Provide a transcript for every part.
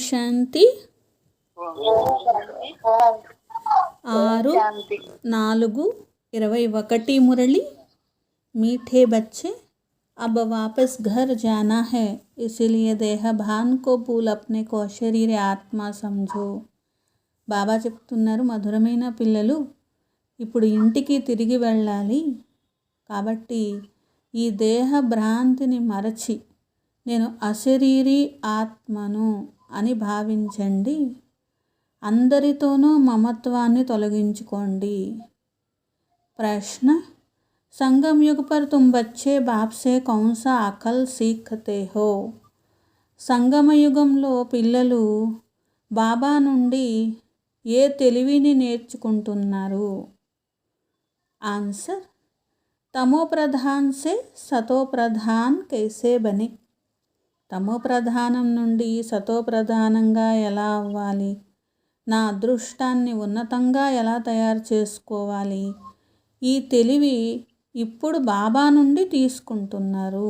శాంతి. 6/4/21 मुरली। मीठे बच्चे, अब वापस घर जाना है, इसीलिए देह भान को भूल अपने को अशरीर आत्मा समझो। బాబా చెప్తున్నారు, మధురమైన పిల్లలు, ఇప్పుడు ఇంటికి తిరిగి వెళ్ళాలి, కాబట్టి ఈ దేహ భ్రాంతిని మరచి నేను అశరీరీ ఆత్మను అని భావించండి. అందరితోనూ మమత్వాన్ని తొలగించుకోండి. ప్రశ్న, संगम युग पर तुम बच्चे बाप से कौन सा अकल सीखते हो? సంగమ యుగంలో పిల్లలు బాబా నుండి ఏ తెలివిని నేర్చుకుంటున్నారు? ఆన్సర్, తమో ప్రధాన్ సే సతో ప్రధాన్ కైసే బనే. తమో ప్రధానం నుండి సతో ప్రధానంగా ఎలా అవ్వాలి, నా అదృష్టాన్ని ఉన్నతంగా ఎలా తయారు చేసుకోవాలి, ఈ తెలివి ఇప్పుడు బాబా నుండి తీసుకుంటున్నారు.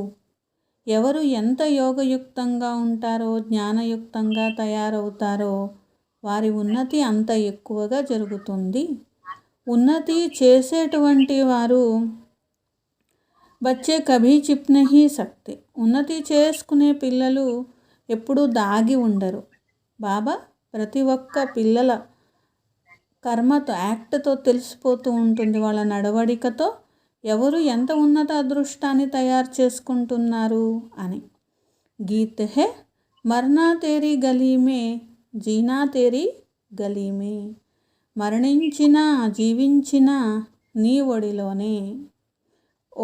ఎవరు ఎంత యోగయుక్తంగా ఉంటారో, జ్ఞానయుక్తంగా తయారవుతారో వారి ఉన్నతి అంత ఎక్కువగా జరుగుతుంది. ఉన్నతి చేసేటువంటి వారు బచ్చే కభీ చిప్ నహీ సక్తే. ఉన్నతి చేసుకునే పిల్లలు ఎప్పుడూ దాగి ఉండరు. బాబా ప్రతి ఒక్క పిల్లల కర్మతో, యాక్ట్తో తెలిసిపోతూ ఉంటుంది, వాళ్ళ నడవడికతో ఎవరు ఎంత ఉన్నత అదృష్టాన్ని తయారు చేసుకుంటున్నారు అని. గీత్ హే మర్నా తేరీ గలీ మే, జీనా తేరీ గలీ మే. మరణించినా జీవించినా నీ ఒడిలోనే.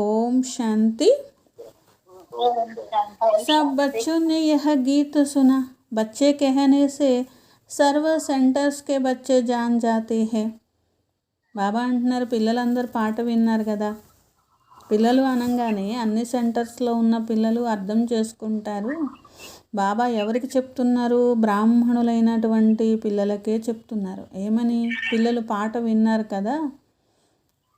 ఓం శాంతి. सब बच्चों ने यह गीत सुना. बच्चे कहने से सर्व सेंटर्स के बच्चे जान जाते हैं. బాబా అంటున్నారు, పిల్లలందరూ పాట విన్నారు కదా, పిల్లలు అనగానే అన్ని సెంటర్స్లో ఉన్న పిల్లలు అర్థం చేసుకుంటారు. బాబా ఎవరికి చెప్తున్నారు? బ్రాహ్మణులైనటువంటి పిల్లలకే చెప్తున్నారు. ఏమని? పిల్లలు పాట విన్నారు కదా,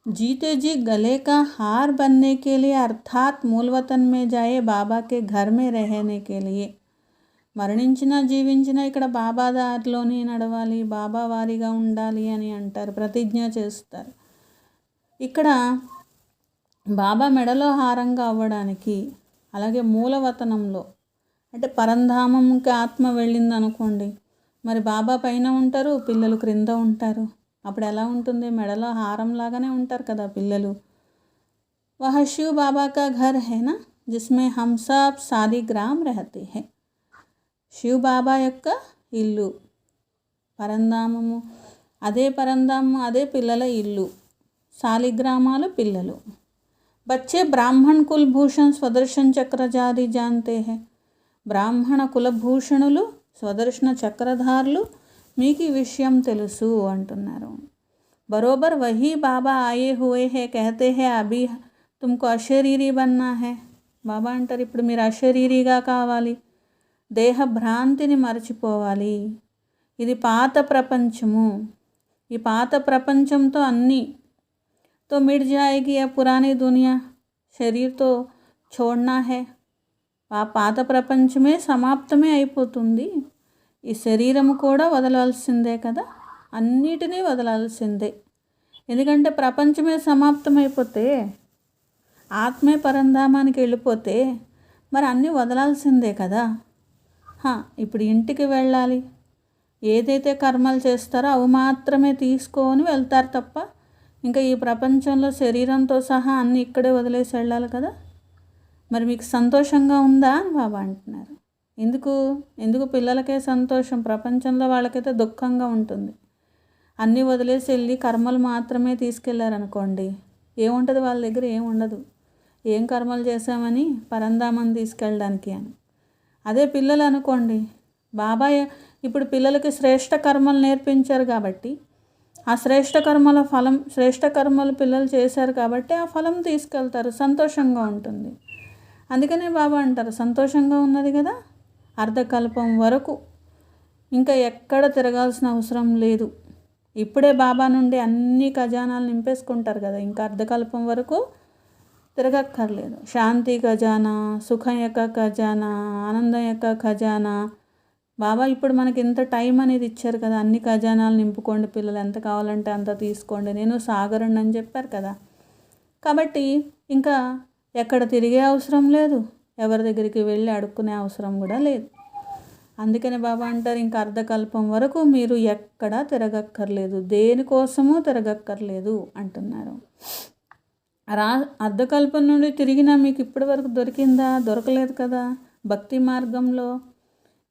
जीते जी गले का हार बनने के लिए अर्थात मूल वतन में जाए, बाबा के घर में रहने के लिए. మరణించినా జీవించినా ఇక్కడ బాబా దారిలోనే నడవాలి, బాబా వారిగా ఉండాలి అని అంటారు, ప్రతిజ్ఞ చేస్తారు. ఇక్కడ బాబా మెడలో హారంగా అవ్వడానికి, అలాగే మూలవతనంలో అంటే పరంధామంకి ఆత్మ వెళ్ళింది అనుకోండి, మరి బాబా పైన ఉంటారు, పిల్లలు క్రింద ఉంటారు. అప్పుడు ఎలా ఉంటుంది? మెడలో హారం లాగానే ఉంటారు కదా పిల్లలు. వహ శివ్ బాబా కా ఘర్ హై నా, జిస్మే హమ్ సబ్ సాలిగ్రామ్ రహతే హై. శివ్ బాబా యొక్క ఇల్లు పరంధామము, అదే పరంధామము, అదే పిల్లల ఇల్లు, సాలిగ్రామాలు పిల్లలు. బచ్చే బ్రాహ్మణ్ కులభూషణ్ స్వదర్శన్ చక్రధారి జాన్తే హై. బ్రాహ్మణ కులభూషణులు, స్వదర్శన చక్రధారులు, మీకు ఈ విషయం తెలుసు అంటున్నారు. బరోబర్ వహీ బాబా ఆయే హుయే హే కహతే హే అభి తుమ్కో అశరీరీ బన్నా హై. బాబా అంటారు, ఇప్పుడు మీరు అశరీరీగా కావాలి, దేహ భ్రాంతిని మరచిపోవాలి. ఇది పాత ప్రపంచము, ఈ పాత ప్రపంచంతో అన్నీ తో మిట్ జాయేగి ఆ పురానీ దునియా, శరీర్తో छोड़ना है. ఆ పాత ప్రపంచమే సమాప్తమే అయిపోతుంది, ఈ శరీరము కూడా వదలాల్సిందే కదా, అన్నిటినీ వదలాల్సిందే. ఎందుకంటే ప్రపంచమే సమాప్తమైపోతే, ఆత్మే పరంధామానికి వెళ్ళిపోతే మరి అన్నీ వదలాల్సిందే కదా. ఇప్పుడు ఇంటికి వెళ్ళాలి, ఏదైతే కర్మలు చేస్తారో అవి మాత్రమే తీసుకొని వెళ్తారు తప్ప ఇంకా ఈ ప్రపంచంలో శరీరంతో సహా అన్నీ ఇక్కడే వదిలేసి వెళ్ళాలి కదా. మరి మీకు సంతోషంగా ఉందా అని బాబా అంటున్నారు. ఎందుకు పిల్లలకే సంతోషం, ప్రపంచంలో వాళ్ళకైతే దుఃఖంగా ఉంటుంది. అన్నీ వదిలేసి వెళ్ళి కర్మలు మాత్రమే తీసుకెళ్ళారనుకోండి, ఏముంటుంది వాళ్ళ దగ్గర? ఏముండదు. ఏం కర్మలు చేశామని పరంధామని తీసుకెళ్ళడానికి అని. అదే పిల్లలు అనుకోండి, బాబా ఇప్పుడు పిల్లలకి శ్రేష్ఠ కర్మలు నేర్పించారు కాబట్టి ఆ శ్రేష్ఠ కర్మల ఫలం, శ్రేష్ఠ కర్మలు పిల్లలు చేశారు కాబట్టి ఆ ఫలం తీసుకెళ్తారు, సంతోషంగా ఉంటుంది. అందుకనే బాబా అంటారు, సంతోషంగా ఉన్నది కదా అర్ధకల్పం వరకు, ఇంకా ఎక్కడ తిరగాల్సిన అవసరం లేదు. ఇప్పుడే బాబా నుండి అన్ని ఖజానాలు నింపేసుకుంటారు కదా, ఇంకా అర్ధకల్పం వరకు తిరగక్కర్లేదు. శాంతి ఖజానా, సుఖం యొక్క ఖజానా, ఆనందం యొక్క ఖజానా బాబా ఇప్పుడు మనకి ఇంత టైం అనేది ఇచ్చారు కదా, అన్ని ఖజానాలు నింపుకోండి పిల్లలు, ఎంత కావాలంటే అంత తీసుకోండి, నేను సాగరుణ్ణి అని చెప్పారు కదా. కాబట్టి ఇంకా ఎక్కడ తిరిగే అవసరం లేదు, ఎవరి దగ్గరికి వెళ్ళి అడుక్కునే అవసరం కూడా లేదు. అందుకని బాబా అంటారు, ఇంకా అర్ధకల్పం వరకు మీరు ఎక్కడా తిరగక్కర్లేదు, దేనికోసమూ తిరగక్కర్లేదు అంటున్నారు. అర్ధకల్పం నుండి తిరిగినా మీకు ఇప్పటి వరకు దొరికిందా? దొరకలేదు కదా. భక్తి మార్గంలో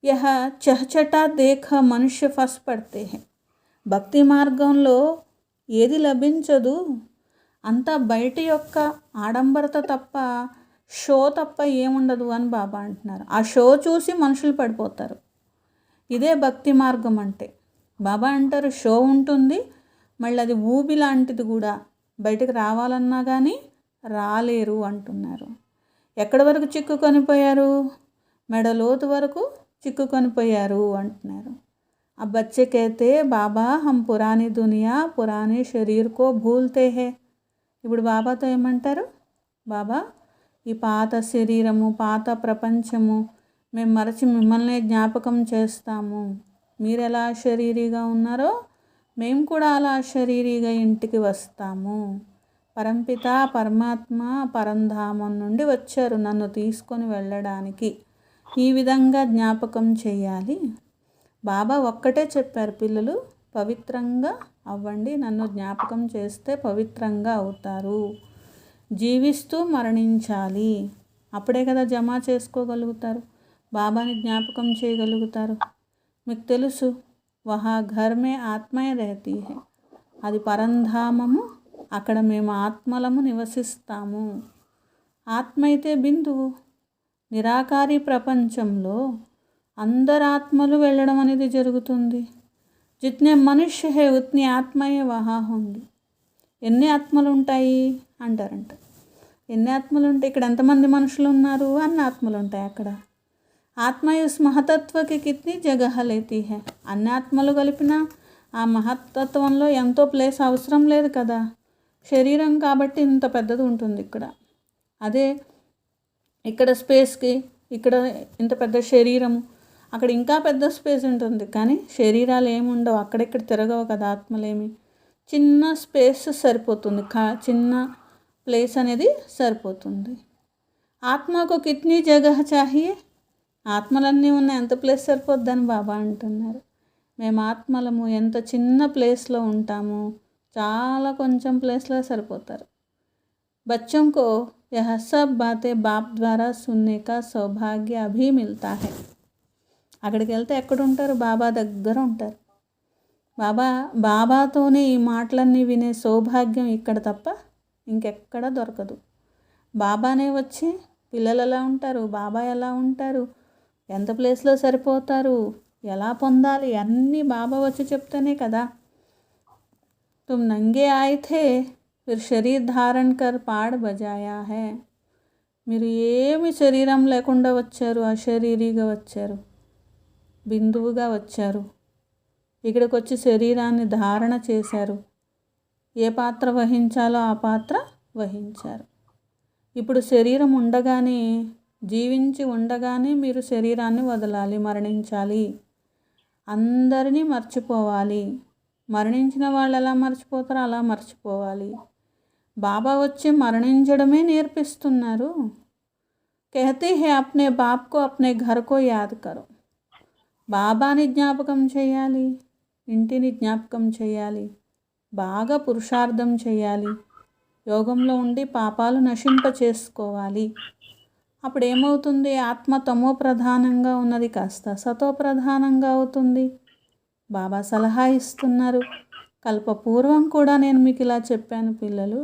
యహ చహచటా దేఖ మనుష్య ఫస్ పడితే, భక్తి మార్గంలో ఏది లభించదు, అంతా బయట యొక్క ఆడంబరత తప్ప, షో తప్ప ఏముండదు అని బాబా అంటున్నారు. ఆ షో చూసి మనుషులు పడిపోతారు. ఇదే భక్తి మార్గం అంటే. బాబా అంటారు షో ఉంటుంది, మళ్ళీ అది ఊబి లాంటిది కూడా, బయటకు రావాలన్నా కానీ రాలేరు అంటున్నారు. ఎక్కడి వరకు చిక్కుకొనిపోయారు? మెడలోతు వరకు చిక్కుకొనిపోయారు అంటున్నారు. अब बच्चे कहते బాబా హమ్ పురానీ దునియా పురానీ శరీర్ కో భూల్తే హే. ఇప్పుడు బాబాతో ఏమంటారు? బాబా, ఈ పాత శరీరము, పాత ప్రపంచము మేము మరచి మిమ్మల్ని జ్ఞాపకం చేస్తాము. మీరు ఎలా శరీరీగా ఉన్నారో మేము కూడా అలా శరీరీగా ఇంటికి వస్తాము. పరంపిత పరమాత్మ పరంధామం నుండి వచ్చారు నన్ను తీసుకొని వెళ్ళడానికి, ఈ విధంగా జ్ఞాపకం చేయాలి. బాబా ఒక్కటే చెప్పారు, పిల్లలు పవిత్రంగా అవ్వండి, నన్ను జ్ఞాపకం చేస్తే పవిత్రంగా అవుతారు. జీవిస్తూ మరణించాలి, అప్పుడే కదా జమా చేసుకోగలుగుతారు, బాబాని జ్ఞాపకం చేయగలుగుతారు. మీకు తెలుసు, వహా ఘర్ మే ఆత్మే రహతీ హై, అది పరంధామము, అక్కడ మేము ఆత్మలము నివసిస్తాము. ఆత్మ అయితే బిందువు. నిరాకారి ప్రపంచంలో అందరు ఆత్మలు వెళ్ళడం అనేది జరుగుతుంది. జిత్నే మనుష్య హే ఉత్ని ఆత్మయే వహా ఉంది. ఎన్ని ఆత్మలు ఉంటాయి అంటారంట. ఎన్ని ఆత్మలు ఉంటాయి? ఇక్కడ ఎంతమంది మనుషులు ఉన్నారు అన్ని ఆత్మలు ఉంటాయి అక్కడ. ఆత్మ ఇస్ మహతత్వకి కిత్ని జగహ లేతీ హై. అన్ని ఆత్మలు కలిపిన ఆ మహత్తత్వంలో ఎంతో ప్లేస్ అవసరం లేదు కదా. శరీరం కాబట్టి ఇంత పెద్దది ఉంటుంది ఇక్కడ. అదే ఇక్కడ స్పేస్కి, ఇక్కడ ఇంత పెద్ద శరీరము, అక్కడ ఇంకా పెద్ద స్పేస్ ఉంటుంది. కానీ శరీరాలు ఏముండవు, అక్కడెక్కడ తిరగవు కదా ఆత్మలేమి. చిన్న స్పేస్ సరిపోతుంది, చిన్న ప్లేస్ అనేది సరిపోతుంది. ఆత్మకు కిత్నీ జగహ చాహియే. ఆత్మలన్నీ ఉన్న ఎంత ప్లేస్ సరిపోద్దని బాబా అంటున్నారు. మేము ఆత్మలము ఎంత చిన్న ప్లేస్లో ఉంటాము, చాలా కొంచెం ప్లేస్లో సరిపోతారు. बच्चों को यह सब बातें बाप द्वारा सुनने का सौभाग्य अभी मिलता है. అక్కడికి వెళ్తే ఎక్కడ ఉంటారు? బాబా దగ్గర ఉంటారు. బాబాతోనే ఈ మాటలన్నీ వినే సౌభాగ్యం ఇక్కడ తప్ప ఇంకెక్కడ దొరకదు. బాబానే వచ్చి పిల్లలు ఎలా ఉంటారు, బాబా ఎలా ఉంటారు, ఎంత ప్లేస్లో సరిపోతారు, ఎలా పొందాలి, అన్నీ బాబా వచ్చి చెప్తేనే కదా. తుమ్ నంగే ఆయే థే फिर शरीर धारण कर पाड़ बजाया है. మీరు ఏమి శరీరం లేకుండా వచ్చారు, అశరీరిగా వచ్చారు, బిందువుగా వచ్చారు. ఇక్కడికి వచ్చి శరీరాన్ని ధారణ చేశారు. ఏ పాత్ర వహించాలో ఆ పాత్ర వహించారు. ఇప్పుడు శరీరం ఉండగానే, జీవించి ఉండగానే మీరు శరీరాన్ని వదలాలి, మరణించాలి, అందరినీ మర్చిపోవాలి. మరణించిన వాళ్ళు ఎలా మర్చిపోతారో అలా మర్చిపోవాలి. బాబా వచ్చి మరణించడమే నేర్పిస్తున్నారు. कहते हैं अपने बाप को अपने घर को याद करो. బాబాని జ్ఞాపకం చేయాలి, ఇంటిని జ్ఞాపకం చేయాలి, బాగా పురుషార్థం చేయాలి, యోగంలో ఉండి పాపాలు నశింప చేసుకోవాలి. అప్పుడు ఏమవుతుంది? ఆత్మ తమో ప్రధానంగా ఉన్నది కాస్త సతో ప్రధానంగా అవుతుంది. బాబా సలహా ఇస్తున్నారు. కల్పపూర్వం కూడా నేను మీకు ఇలా చెప్పాను పిల్లలు,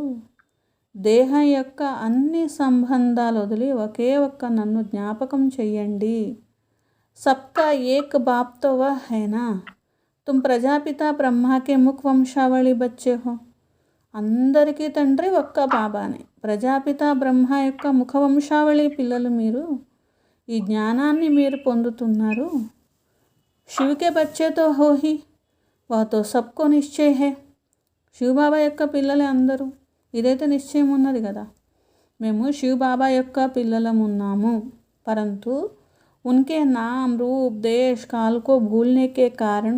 దేహం యొక్క అన్ని సంబంధాలు వదిలి ఒకే ఒక్క నన్ను జ్ఞాపకం చెయ్యండి. సబ్కా ఏక్ బాప్ తో వహ్ హైనా, తుమ్ ప్రజాపిత బ్రహ్మాకే ముఖ్ వంశావళి బచ్చే హో. అందరికీ తండ్రి ఒక్క బాబానే, ప్రజాపిత బ్రహ్మ యొక్క ముఖ వంశావళి పిల్లలు మీరు. ఈ జ్ఞానాన్ని మీరు పొందుతున్నారు. శివకే బచ్చేతో హోహి వాతో సబ్కో నిశ్చయ హే. శివబాబా యొక్క పిల్లలే అందరూ, ఇదైతే నిశ్చయం ఉన్నది కదా. మేము శివబాబా యొక్క పిల్లలమున్నాము, పరంతు उनके नाम रूप देश काल को भूलने के कारण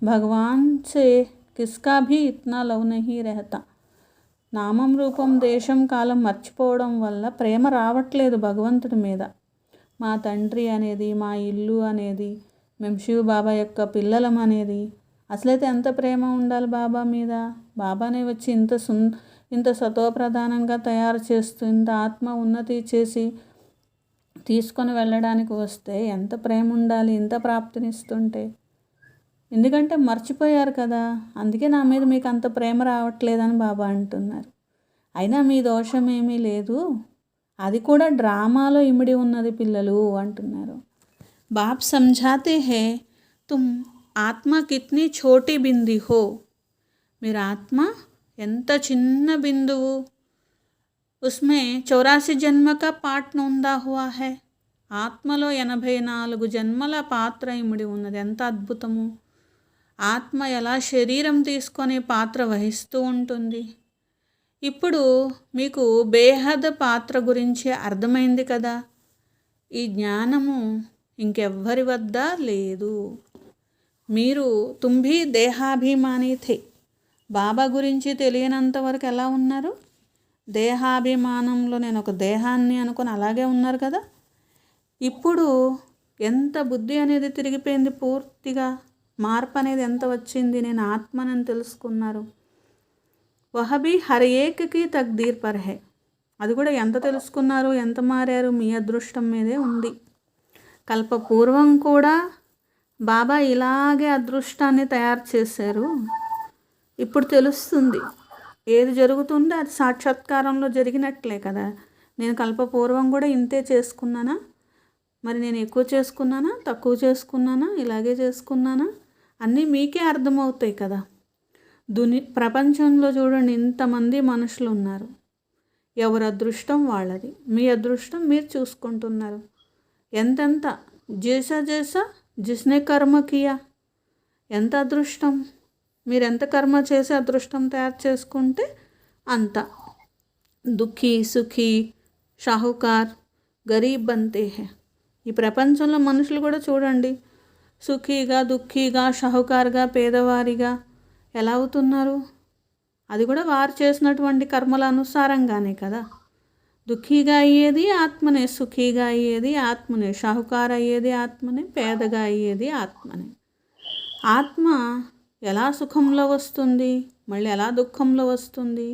भगवान से किसका भी इतना लव नहीं रहता. నామం రూపం దేశం కాలం మర్చిపోవడం వల్ల ప్రేమ రావట్లేదు భగవంతుడి మీద. మా తండ్రి అనేది, మా ఇల్లు అనేది, మేము శివ బాబా యొక్క పిల్లలం అనేది, అసలైతే ఎంత ప్రేమ ఉండాలి బాబా మీద. బాబానే వచ్చి ఇంత సతోప్రధానంగా తయారు చేస్తూ ఇంత ఆత్మ ఉన్నతి చేసి తీసుకొని వెళ్ళడానికి వస్తే ఎంత ప్రేమ ఉండాలి, ఇంత ప్రాప్తినిస్తుంటే. ఎందుకంటే మర్చిపోయారు కదా, అందుకే నా మీద మీకు అంత ప్రేమ రావట్లేదని బాబా అంటున్నారు. అయినా మీ దోషం ఏమీ లేదు, అది కూడా డ్రామాలో ఇమిడి ఉన్నది పిల్లలు అంటున్నారు. బాప్ సమझाते हैं तुम ఆత్మ కిత్నీ ఛోటీ బింది హో. మీరు ఆత్మ ఎంత చిన్న బిందువు. ఉస్మే 84 జన్మ కా పాట్ నొందా హువా హై. ఆత్మలో 84 జన్మల పాత్ర ఇమిడి ఉన్నది. ఎంత అద్భుతము. ఆత్మ ఎలా శరీరం తీసుకొని పాత్ర వహిస్తూ ఉంటుంది. ఇప్పుడు మీకు బేహద్ పాత్ర గురించి అర్థమైంది కదా. ఈ జ్ఞానము ఇంకెవ్వరి వద్ద లేదు. మీరు తుంభి దేహాభిమాని థే. బాబా గురించి తెలియనంత వరకు ఎలా ఉన్నారు? దేహాభిమానంలో నేను ఒక దేహాన్ని అనుకొని అలాగే ఉన్నారు కదా. ఇప్పుడు ఎంత బుద్ధి అనేది తిరిగిపోయింది, పూర్తిగా మార్పు అనేది ఎంత వచ్చింది. నేను ఆత్మనని తెలుసుకున్నారు. Wahabi her ఏకకి తక్దీర్ per high. అది కూడా ఎంత తెలుసుకున్నారు, ఎంత మారారు, మీ అదృష్టం మీదే ఉంది. కల్పపూర్వం కూడా బాబా ఇలాగే అదృష్టాన్ని తయారు చేశారు. ఇప్పుడు తెలుస్తుంది ఏది జరుగుతుందో అది సాక్షాత్కారంలో జరిగినట్లే కదా. నేను కల్పపూర్వం కూడా ఇంతే చేసుకున్నానా, మరి నేను ఎక్కువ చేసుకున్నానా, తక్కువ చేసుకున్నానా, ఇలాగే చేసుకున్నానా, అన్నీ మీకే అర్థమవుతాయి కదా. ప్రపంచంలో చూడండి ఇంతమంది మనుషులు ఉన్నారు. ఎవరి అదృష్టం వాళ్ళది. మీ అదృష్టం మీరు చూసుకుంటున్నారు. ఎంతెంత జేసా జిస్నే కర్మ కియా. ఎంత అదృష్టం. మీరు ఎంత కర్మ చేసి అదృష్టం తయారు చేసుకుంటే అంత. దుఃఖీ సుఖీ షాహుకార్ గరీబ్ బంతే హై. ఈ ప్రపంచంలో మనుషులు కూడా చూడండి సుఖీగా, దుఃఖీగా, షాహుకార్గా, పేదవారిగా ఎలా అవుతున్నారు. అది కూడా వారు చేసినటువంటి కర్మల అనుసారంగానే కదా. దుఃఖీగా అయ్యేది ఆత్మనే, సుఖీగా అయ్యేది ఆత్మనే, షాహుకార్ అయ్యేది ఆత్మనే, పేదగా అయ్యేది ఆత్మనే. ఆత్మ ఎలా సుఖంలో వస్తుంది, మళ్ళీ ఎలా దుఃఖంలో వస్తుంది,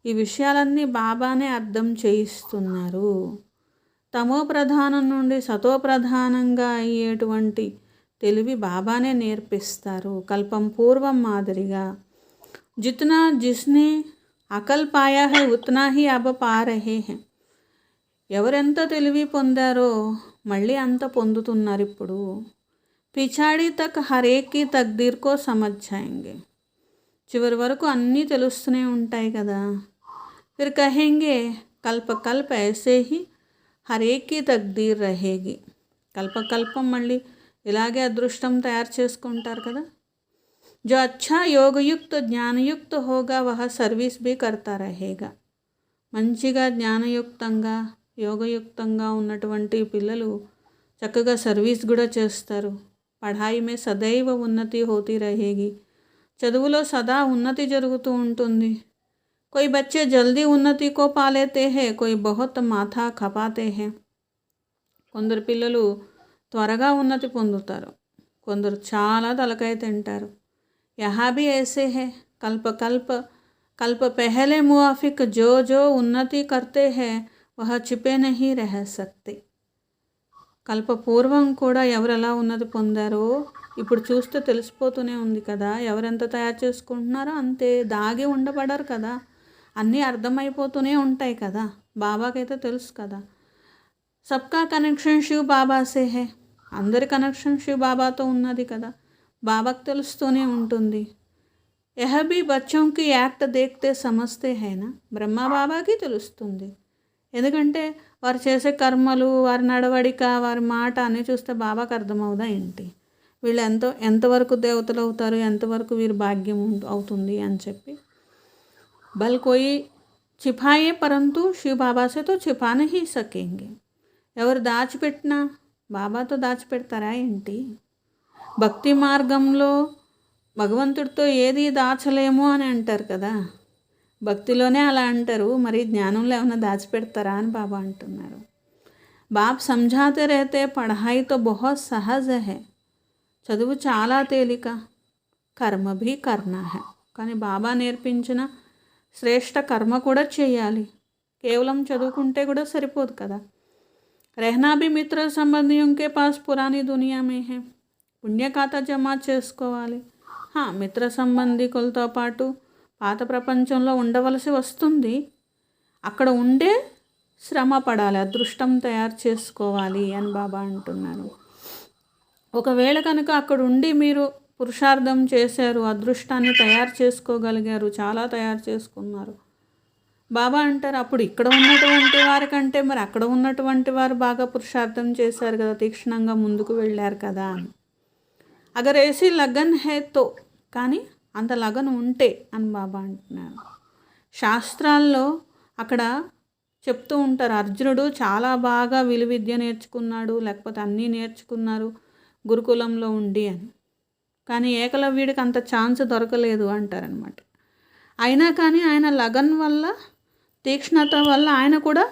ఈ విషయాలన్నీ బాబానే అర్థం చేయిస్తున్నారు. తమో ప్రధానం నుండి సతో ప్రధానంగా అయ్యేటువంటి తెలివి బాబానే నేర్పిస్తారు. కల్పం పూర్వం మాదిరిగా. జిత్నా జిస్నే అకల్ పాయా హై ఉత్నా హీ అబ పా రహే హై. ఎవరెంత తెలివి పొందారో మళ్ళీ అంత పొందుతున్నారు ఇప్పుడు. పిచాడి తక్ హరేకి తక్దీర్ కో సమజ్ జాయేంగే. చివరి వరకు అన్నీ తెలుస్తూనే ఉంటాయి కదా. ఫిర్ కహేంగే కల్ప కల్ప ఐసే హీ హరేకి తక్దీర్ రహేగి. కల్పకల్పం మళ్ళీ ఇలాగే అదృష్టం తయారు చేసుకుంటారు కదా. जो अच्छा योगयुक्त జ్ఞానయుక్త होगा वह सर्विस भी करता रहेगा. మంచిగా జ్ఞానయుక్తంగా యోగయుక్తంగా ఉన్నటువంటి పిల్లలు చక్కగా సర్వీస్ కూడా చేస్తారు. పఢాయి మే సదైవ ఉన్నతి హోతీ రహేగి. చదువులో సదా ఉన్నతి జరుగుతూ ఉంటుంది. कोई बच्चे जल्दी उन्नति को पा लेते हैं, कोई बहुत माथा खपाते हैं. కొందరు పిల్లలు త్వరగా ఉన్నతి పొందుతారు, కొందరు చాలా తలకాయ తింటారు. यहाँ भी ऐसे है. कल्प पहले मुआफिक जो उन्नति करते हैं वह छिपे नहीं रह सकते. కల్ప పూర్వం కూడా ఎవరు ఎలా ఉన్నతి పొందారో ఇప్పుడు చూస్తే తెలిసిపోతూనే ఉంది కదా. ఎవరెంత తయారు చేసుకుంటున్నారో అంతే, దాగి ఉండబడరు కదా. అన్నీ అర్థమైపోతూనే ఉంటాయి కదా. బాబాకైతే తెలుసు కదా. సబ్కా కనెక్షన్ శివ్ బాబాసే హే. అందరి కనెక్షన్ శివ్ బాబాతో ఉన్నది కదా. బాబాకు తెలుస్తూనే ఉంటుంది. యహ భీ బచ్చోంకి యాక్ట్ దేఖ్తే సమస్తే హైనా. బ్రహ్మ బాబాకి తెలుస్తుంది. ఎందుకంటే వారు చేసే కర్మలు, వారి నడవడిక, వారి మాట అన్నీ చూస్తే బాబాకు అర్థమవుదా ఏంటి, వీళ్ళు ఎంతవరకు దేవతలు అవుతారు, ఎంతవరకు వీరు భాగ్యం అవుతుంది అని చెప్పి. బల్ కోయి చిపాయే పరంతు శివ్ బాబా సే తో చిపా నహీ సకేంగే. ఎవరు దాచిపెట్టినా బాబాతో దాచిపెడతారా ఏంటి? భక్తి మార్గంలో భగవంతుడితో ఏది దాచలేము అని అంటారు కదా, భక్తిలోనే అలా అంటారు, మరి జ్ఞానంలో ఏమైనా దాచిపెడతారా అని బాబా అంటున్నారు. బాప్ సమझाते रहते పढ़ाई तो बहुत सहज है, చదువు చాలా తేలిక, కర్మ భీ కర్నా హై, కానీ బాబా నేర్పించిన శ్రేష్ఠ కర్మ కూడా చేయాలి. కేవలం చదువుకుంటే కూడా సరిపోదు కదా. रहना भी मित्र संबंधियों के पास पुरानी दुनिया में है, పుణ్య ఖాతా జమా చేసుకోవాలి. మిత్ర సంబంధికులతో పాటు పాత ప్రపంచంలో ఉండవలసి వస్తుంది. అక్కడ ఉండే శ్రమ పడాలి, అదృష్టం తయారు చేసుకోవాలి అని బాబా అంటున్నారు. ఒకవేళ కనుక అక్కడ ఉండి మీరు పురుషార్థం చేశారు, అదృష్టాన్ని తయారు చేసుకోగలిగారు, చాలా తయారు చేసుకున్నారు, బాబా అంటారు అప్పుడు ఇక్కడ ఉన్నటువంటి వారికంటే మరి అక్కడ ఉన్నటువంటి వారు బాగా పురుషార్థం చేశారు కదా, తీక్షణంగా ముందుకు వెళ్ళారు కదా అని. అగర్ ఏసీ లగన్ హే తో, కానీ అంత లగన్ ఉంటే అని బాబా అంటున్నారు. శాస్త్రాల్లో అక్కడ చెప్తూ ఉంటారు, అర్జునుడు చాలా బాగా విలువిద్య నేర్చుకున్నాడు, లేకపోతే అన్నీ నేర్చుకున్నారు గురుకులంలో ఉండి అని, కానీ ఏకలవ్యుడికి అంత ఛాన్స్ దొరకలేదు అంటారనమాట. అయినా కానీ ఆయన లగన్ వల్ల, తీక్ష్ణత వల్ల ఆయన కూడా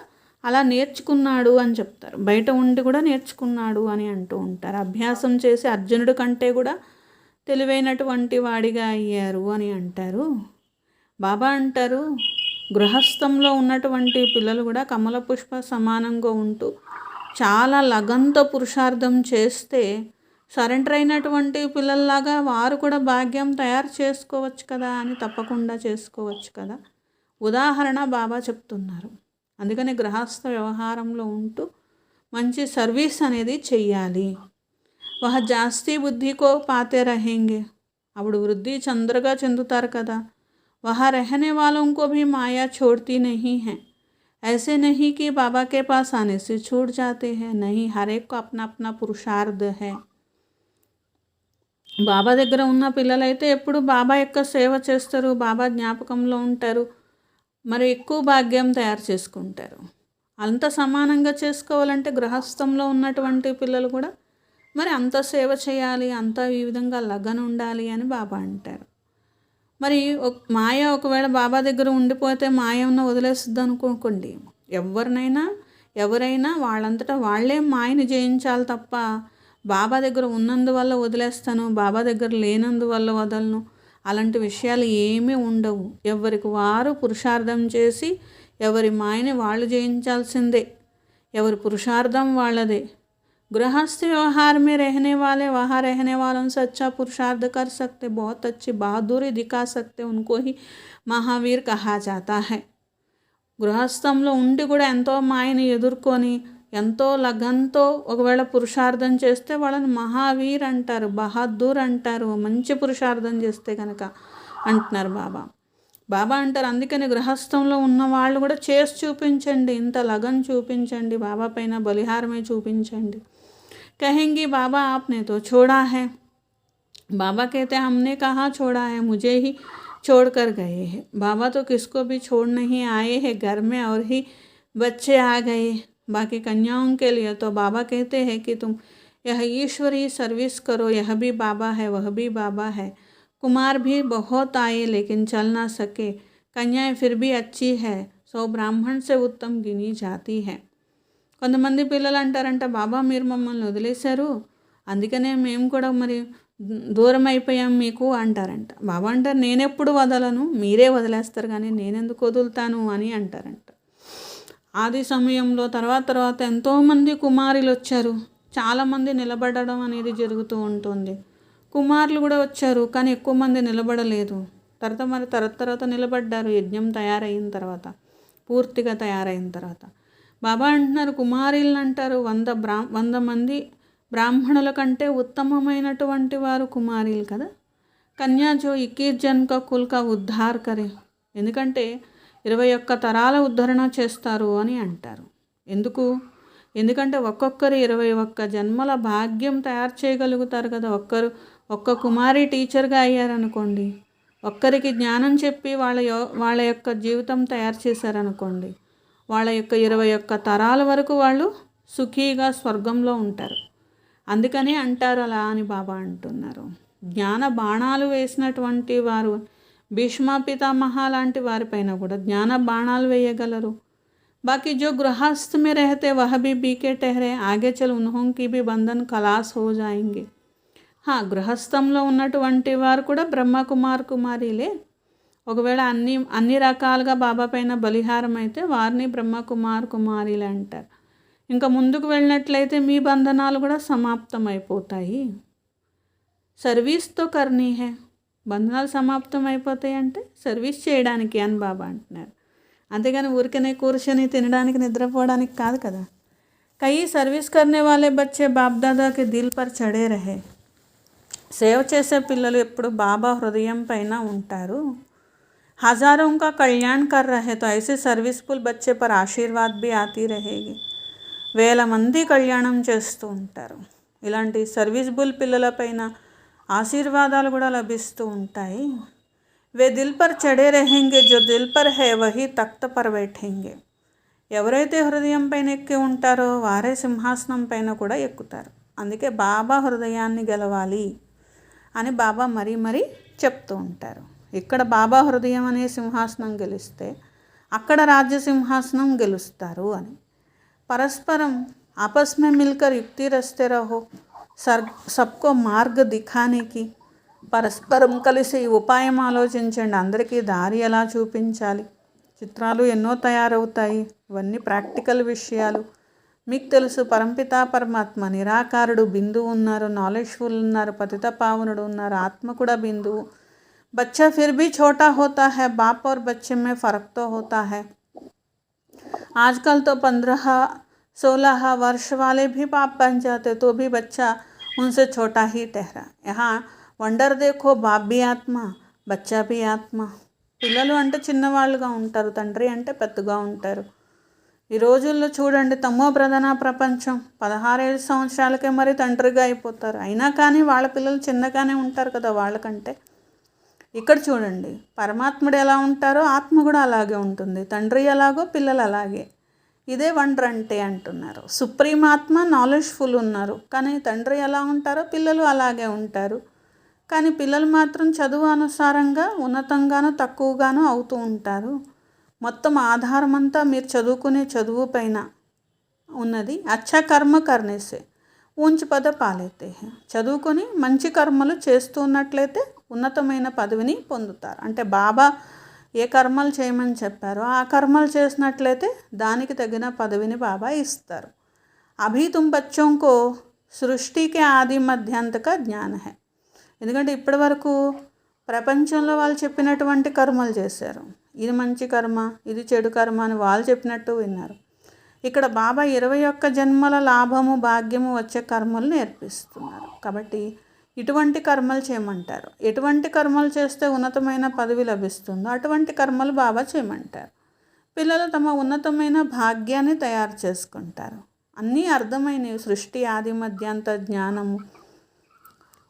అలా నేర్చుకున్నాడు అని చెప్తారు. బయట ఉండి కూడా నేర్చుకున్నాడు అని అంటూ ఉంటారు. అభ్యాసం చేసి అర్జునుడి కంటే కూడా తెలివైనటువంటి వాడిగా అయ్యారు అని అంటారు. బాబా అంటారు గృహస్థంలో ఉన్నటువంటి పిల్లలు కూడా కమల పుష్ప సమానంగా ఉంటూ చాలా లగన్తో పురుషార్థం చేస్తే సరెండర్ అయినటువంటి పిల్లల్లాగా వారు కూడా భాగ్యం తయారు చేసుకోవచ్చు కదా అని, తప్పకుండా చేసుకోవచ్చు కదా. ఉదాహరణ బాబా చెప్తున్నారు. అందుకని గృహస్థ వ్యవహారంలో ఉంటూ మంచి సర్వీస్ అనేది చెయ్యాలి. వహ జాస్తి బుద్ధికో పాతే రహేంగే, అప్పుడు వృద్ధి చంద్రగా చెందుతారు కదా. वहाँ रहने वालों को भी माया छोड़ती नहीं है, ऐसे नहीं कि बाबा के पास आने से छूट जाते हैं, नहीं, हर एक को अपना अपना पुरुषार्थ है. బాబా దగ్గర ఉన్న పిల్లలైతే ఎప్పుడు బాబా యొక్క సేవ చేస్తారు, బాబా జ్ఞాపకంలో ఉంటారు, మరి ఎక్కువ భాగ్యం తయారు చేసుకుంటారు. అంత సమానంగా చేసుకోవాలంటే గృహస్థంలో ఉన్నటువంటి పిల్లలు కూడా మరి అంత సేవ చేయాలి, అంత ఈ విధంగా లగన్ ఉండాలి అని బాబా అంటారు. మరి మాయ ఒకవేళ బాబా దగ్గర ఉండిపోతే మాయన్న వదిలేస్తుంది అనుకోకండి. ఎవరైనా వాళ్ళంతటా వాళ్ళే మాయని జయించాలి తప్ప బాబా దగ్గర ఉన్నందువల్ల వదిలేస్తాను, బాబా దగ్గర లేనందువల్ల వదలను, అలాంటి విషయాలు ఏమీ ఉండవు. ఎవరికి వారు పురుషార్థం చేసి ఎవరి మాయని వాళ్ళు జయించాల్సిందే, ఎవరి పురుషార్థం వాళ్ళదే. गृहस्थ व्यवहार में रहने वाले वहाँ रहने वालों से अच्छा पुरुषार्थ कर सकते, बहुत अच्छी बहादुरी दिखा सकते, उनको ही महावीर कहा जाता है. గృహస్థంలో ఉండి కూడా ఎంతో మాయని ఎదుర్కొని ఎంతో లగన్తో ఒకవేళ పురుషార్థం చేస్తే వాళ్ళని మహావీర్ అంటారు, బహాదూర్ అంటారు, మంచి పురుషార్థం చేస్తే కనుక అంటున్నారు బాబా అంటారు. అందుకని గృహస్థంలో ఉన్న వాళ్ళు కూడా చేసి చూపించండి, ఇంత లగన్ చూపించండి, బాబా పైన బలిహారమే చూపించండి. कहेंगे बाबा आपने तो छोड़ा है, बाबा कहते हमने कहाँ छोड़ा है, मुझे ही छोड़ कर गए हैं. बाबा तो किसको भी छोड़ नहीं आए हैं, घर में और ही बच्चे आ गए, बाकी कन्याओं के लिए तो बाबा कहते हैं कि तुम यह ईश्वरी सर्विस करो, यह भी बाबा है, वह भी बाबा है. कुमार भी बहुत आए लेकिन चल ना सके, कन्याएं फिर भी अच्छी है, 100 ब्राह्मण से उत्तम गिनी जाती है. కొంతమంది పిల్లలు అంటారంట, బాబా మీరు మమ్మల్ని వదిలేశారు, అందుకనే మేము కూడా మరి దూరం అయిపోయాం మీకు అంటారంట. బాబా అంటారు నేనెప్పుడు వదలను, మీరే వదిలేస్తారు కానీ నేనెందుకు వదులుతాను అని అంటారంట. ఆది సమయంలో తర్వాత ఎంతోమంది కుమారులు వచ్చారు, చాలామంది నిలబడడం అనేది జరుగుతూ ఉంటుంది. కుమారులు కూడా వచ్చారు కానీ ఎక్కువ మంది నిలబడలేదు. తర్వాత నిలబడ్డారు, యజ్ఞం తయారైన తర్వాత, పూర్తిగా తయారైన తర్వాత. బాబా అంటున్నారు కుమారులను అంటారు 100 మంది బ్రాహ్మణుల కంటే ఉత్తమమైనటువంటి వారు కుమారులు కదా. కన్యా జో 21 జన్ కా కుల్ కా ఉద్ధార్ కరే, ఎందుకంటే 21 తరాల ఉద్ధరణ చేస్తారు అని అంటారు. ఎందుకంటే ఒక్కొక్కరు 21 జన్మల భాగ్యం తయారు చేయగలుగుతారు కదా. ఒక్క కుమారి టీచర్గా అయ్యారనుకోండి, ఒక్కరికి జ్ఞానం చెప్పి వాళ్ళ యొక్క జీవితం తయారు చేశారనుకోండి, వాళ్ళ యొక్క 21 తరాల వరకు వాళ్ళు సుఖీగా స్వర్గంలో ఉంటారు. అందుకని అంటారు అలా అని బాబా అంటున్నారు. జ్ఞాన బాణాలు వేసినటువంటి వారు భీష్మ పితామహ లాంటి వారిపైన కూడా జ్ఞాన బాణాలు వేయగలరు. बाकी जो गृहस्थ में रहते वह भी बीके ठहरे, आगे चल उन्हों की भी బంధన్ ఖలాస్ हो जाएंगे. గృహస్థంలో ఉన్నటువంటి వారు కూడా కుమారీలే. ఒకవేళ అన్ని రకాలుగా బాబా పైన బలిహారం అయితే వారిని కుమారీలే అంటారు. ఇంకా ముందుకు వెళ్ళినట్లయితే మీ బంధనాలు కూడా సమాప్తం అయిపోతాయి. సర్వీస్తో కర్నీ హే, బంధనాలు సమాప్తం అయిపోతాయి అంటే సర్వీస్ చేయడానికి అని బాబా అంటున్నారు. అంతేగాని ఊరికనే కూర్చొని తినడానికి నిద్రపోవడానికి కాదు కదా. కई సర్వీస్ करने वाले बच्चे बाप दादा के दिल पर चढ़े रहे. సేవ చేసే పిల్లలు ఎప్పుడు బాబా హృదయం పైన ఉంటారు. हजारों का कल्याण कर रहे तो ऐसे सर्विसफुल बच्चे पर आशीर्वाद भी आती रहेगी. వేల మంది కళ్యాణం చేస్తూ ఉంటారు. ఇలాంటి సర్వీస్బుల్ పిల్లల పైన ఆశీర్వాదాలు కూడా లభిస్తూ ఉంటాయి. वे दिल पर चढ़े रहेंगे, जो दिल पर है वही तख्त पर बैठेंगे. ఎవరైతే హృదయం పైన ఎక్కి ఉంటారో వారే సింహాసనం పైన కూడా ఎక్కుతారు. అందుకే బాబా హృదయాన్ని గెలవాలి అని బాబా మరీ మరీ చెప్తూ ఉంటారు. ఇక్కడ బాబా హృదయం అనే సింహాసనం గెలిస్తే అక్కడ రాజ్య సింహాసనం గెలుస్తారు అని. పరస్పరం आपस में मिलकर युक्ति रचते रहो, सबको मार्ग दिखाने की. పరస్పరం కలిసి ఉపాయం ఆలోచించండి, అందరికీ దారి ఎలా చూపించాలి. చిత్రాలు ఎన్నో తయారవుతాయి. ఇవన్నీ ప్రాక్టికల్ విషయాలు. మీకు తెలుసు పరంపిత పరమాత్మ నిరాకారుడు బిందువు ఉన్నారు, నాలెడ్జ్ఫుల్ ఉన్నారు, పతిత పావనుడు ఉన్నారు, ఆత్మ కూడా బిందువు. बच्चा फिर भी छोटा होता है, बाप और बच्चे में फ़र्क तो होता है. आजकल तो 15-16 वर्ष वाले भी बाप बन जाते तो भी बच्चा उनसे छोटा ही ठहरा. यहाँ వండర్ దేఖో, బాప్ బి ఆత్మ, బచ్చా బి ఆత్మ. పిల్లలు అంటే చిన్నవాళ్ళుగా ఉంటారు, తండ్రి అంటే పెద్దగా ఉంటారు. ఈ రోజుల్లో చూడండి, తమో ప్రధాన ప్రపంచం. 16 సంవత్సరాలకే మరి తండ్రిగా అయిపోతారు. అయినా కానీ వాళ్ళ పిల్లలు చిన్నగానే ఉంటారు కదా వాళ్ళకంటే. ఇక్కడ చూడండి, పరమాత్ముడు ఎలా ఉంటారో ఆత్మ కూడా అలాగే ఉంటుంది. తండ్రి ఎలాగో పిల్లలు అలాగే. ఇదే వండర్ అంటే అంటున్నారు. సుప్రీం ఆత్మ నాలెడ్జ్ఫుల్ ఉన్నారు, కానీ తండ్రి ఎలా ఉంటారో పిల్లలు అలాగే ఉంటారు. కానీ పిల్లలు మాత్రం చదువు అనుసారంగా ఉన్నతంగానూ తక్కువగానూ అవుతూ ఉంటారు. మొత్తం ఆధారం అంతా మీరు చదువుకునే చదువు పైన ఉన్నది. అచ్చా కర్మ కర్నేసే ఊంచ్ పద పాలైతే. చదువుకొని మంచి కర్మలు చేస్తున్నట్లయితే ఉన్నతమైన పదవిని పొందుతారు. అంటే బాబా ఏ కర్మలు చేయమని చెప్పారో ఆ కర్మలు చేసినట్లయితే దానికి తగిన పదవిని బాబా ఇస్తారు. అభి తుమ్ బచ్చోం కో సృష్టి కే ఆది మధ్యాంత కా జ్ఞాన హై. ఎందుకంటే ఇప్పటి వరకు ప్రపంచంలో వాళ్ళు చెప్పినటువంటి కర్మలు చేశారు. ఇది మంచి కర్మ, ఇది చెడు కర్మ అని వాళ్ళు చెప్పినట్టు విన్నారు. ఇక్కడ బాబా 21 జన్మల లాభము భాగ్యము వచ్చే కర్మలు నేర్పిస్తున్నారు. కాబట్టి ఇటువంటి కర్మలు చేయమంటారు. ఎటువంటి కర్మలు చేస్తే ఉన్నతమైన పదవి లభిస్తుందో అటువంటి కర్మలు బాబా చేయమంటారు. పిల్లలు తమ ఉన్నతమైన భాగ్యాన్ని తయారు చేసుకుంటారు. అన్నీ అర్థమైనవి. సృష్టి ఆది మధ్యాంత జ్ఞానము.